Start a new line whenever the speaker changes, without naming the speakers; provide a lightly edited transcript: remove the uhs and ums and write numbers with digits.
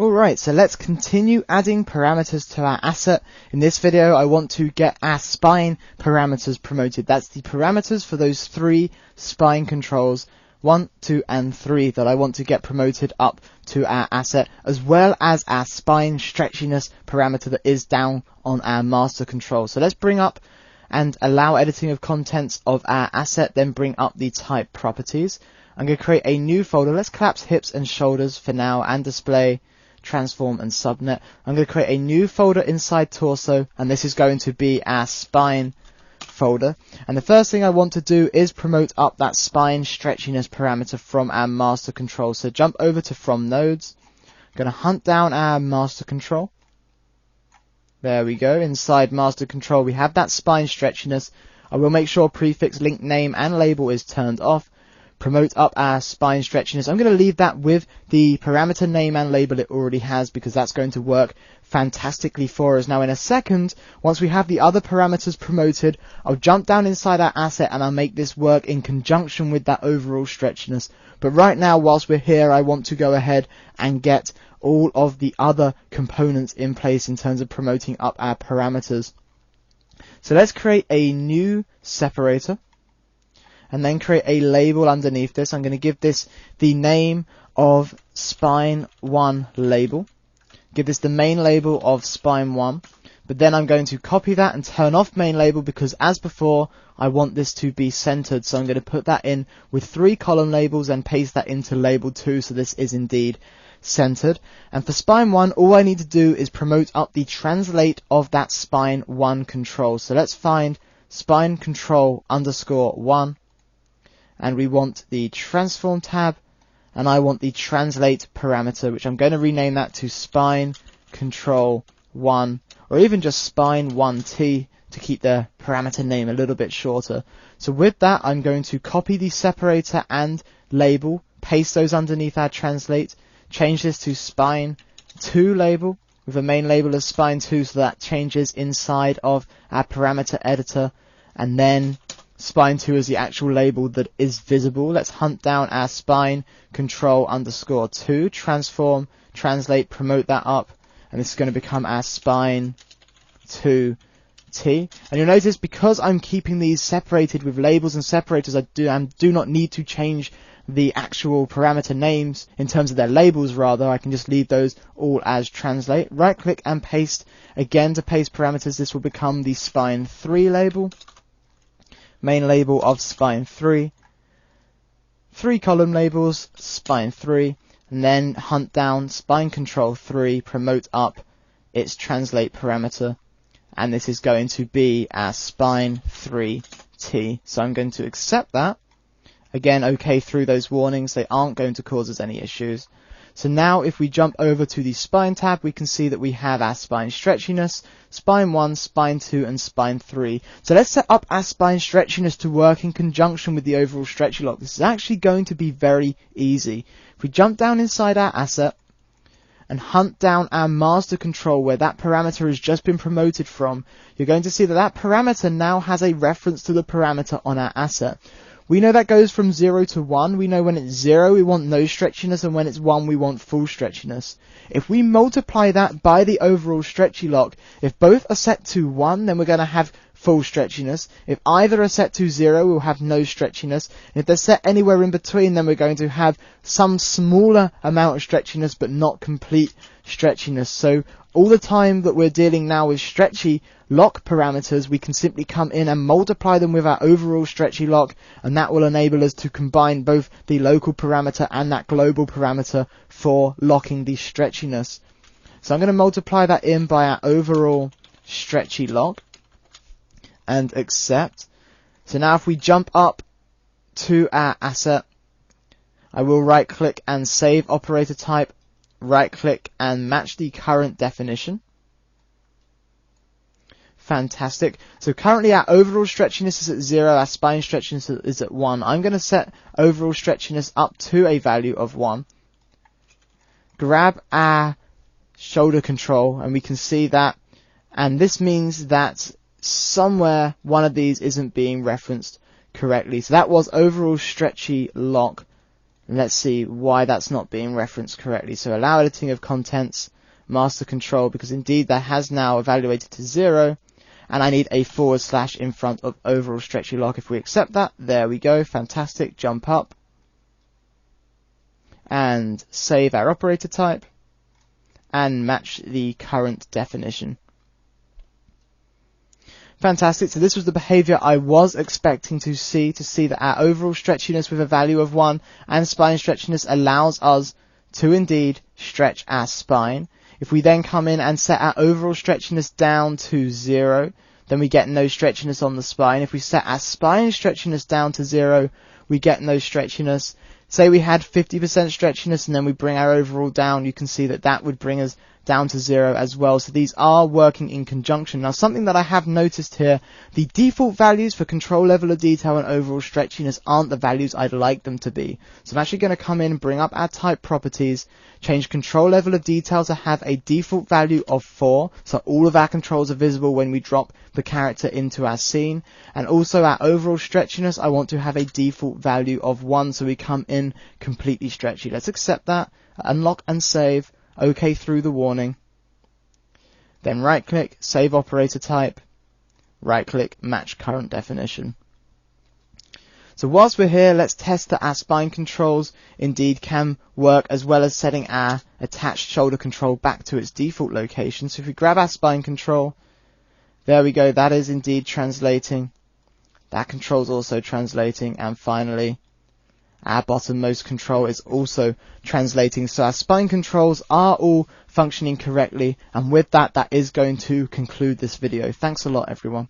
Alright, so let's continue adding parameters to our asset. In this video, I want to get our spine parameters promoted. That's the parameters for those 3 spine controls, 1, 2, and 3 that I want to get promoted up to our asset, as well as our spine stretchiness parameter that is down on our master control. So let's bring up and allow editing of contents of our asset, then bring up the type properties. I'm going to create a new folder. Let's collapse hips and shoulders for now and display transform and subnet. I'm going to create a new folder inside torso, and this is going to be our spine folder. And the first thing I want to do is promote up that spine stretchiness parameter from our master control. So jump over to from nodes. I'm going to hunt down our master control. There we go. Inside master control we have that spine stretchiness. I will make sure prefix, link name and label is turned off. Promote up our spine stretchiness. I'm going to leave that with the parameter name and label it already has, because that's going to work fantastically for us. Now in a second, once we have the other parameters promoted, I'll jump down inside our asset and I'll make this work in conjunction with that overall stretchiness. But right now, whilst we're here, I want to go ahead and get all of the other components in place in terms of promoting up our parameters. So let's create a new separator, and then create a label underneath this. I'm going to give this the name of spine1 label. Give this the main label of spine1. But then I'm going to copy that and turn off main label, because as before, I want this to be centered. So I'm going to put that in with 3 column labels and paste that into label 2. So this is indeed centered. And for spine1, all I need to do is promote up the translate of that spine1 control. So let's find spine control underscore 1. And we want the transform tab, and I want the translate parameter, which I'm going to rename that to spine control 1, or even just spine 1t to keep the parameter name a little bit shorter. So with that, I'm going to copy the separator and label, paste those underneath our translate, change this to spine 2 label with a main label of spine 2, so that changes inside of our parameter editor, and then spine 2 is the actual label that is visible. Let's hunt down our spine control underscore 2, transform, translate, promote that up, and this is going to become our spine 2t. And you'll notice, because I'm keeping these separated with labels and separators, I do not need to change the actual parameter names in terms of their labels. Rather, I can just leave those all as translate. Right click and paste again to paste parameters. This will become the spine 3 label. Main label of spine 3, 3 column labels, spine 3, and then hunt down spine control 3, promote up its translate parameter, and this is going to be our spine 3t. So I'm going to accept that. Again, OK through those warnings, they aren't going to cause us any issues. So now if we jump over to the spine tab, we can see that we have our spine stretchiness, spine 1, spine 2, and spine 3. So let's set up our spine stretchiness to work in conjunction with the overall stretchy lock. This is actually going to be very easy. If we jump down inside our asset and hunt down our master control where that parameter has just been promoted from, you're going to see that that parameter now has a reference to the parameter on our asset. We know that goes from 0 to 1. We know when it's 0 we want no stretchiness, and when it's 1 we want full stretchiness. If we multiply that by the overall stretchy lock, if both are set to 1, then we're going to have full stretchiness. If either are set to 0, we'll have no stretchiness. And if they're set anywhere in between, then we're going to have some smaller amount of stretchiness but not complete stretchiness. So all the time that we're dealing now with stretchy lock parameters, we can simply come in and multiply them with our overall stretchy lock, and that will enable us to combine both the local parameter and that global parameter for locking the stretchiness. So I'm going to multiply that in by our overall stretchy lock and accept. So now if we jump up to our asset, I will right click and save operator type, right click and match the current definition. Fantastic. So currently our overall stretchiness is at 0, our spine stretchiness is at 1. I'm going to set overall stretchiness up to a value of 1. Grab our shoulder control, and we can see that, and this means that somewhere one of these isn't being referenced correctly. So that was overall stretchy lock. And let's see why that's not being referenced correctly. So allow editing of contents, master control, because indeed that has now evaluated to 0, and I need a / in front of overall stretchy lock. If we accept that, there we go, fantastic, jump up, and save our operator type, and match the current definition. Fantastic, so this was the behavior I was expecting to see that our overall stretchiness with a value of 1 and spine stretchiness allows us to indeed stretch our spine. If we then come in and set our overall stretchiness down to 0, then we get no stretchiness on the spine. If we set our spine stretchiness down to 0, we get no stretchiness. Say we had 50% stretchiness and then we bring our overall down, you can see that that would bring us down to 0 as well. So these are working in conjunction. Now, something that I have noticed here, the default values for control level of detail and overall stretchiness aren't the values I'd like them to be. So I'm actually going to come in, bring up our type properties, change control level of detail to have a default value of 4. So all of our controls are visible when we drop the character into our scene. And also our overall stretchiness, I want to have a default value of 1. So we come in completely stretchy. Let's accept that, unlock and save. OK through the warning, then right click, save operator type, right click, match current definition. So whilst we're here, let's test that our spine controls indeed can work, as well as setting our attached shoulder control back to its default location. So if we grab our spine control, there we go, that is indeed translating, that control is also translating, and finally our bottommost control is also translating. So our spine controls are all functioning correctly, and with that, that is going to conclude this video. Thanks a lot, everyone.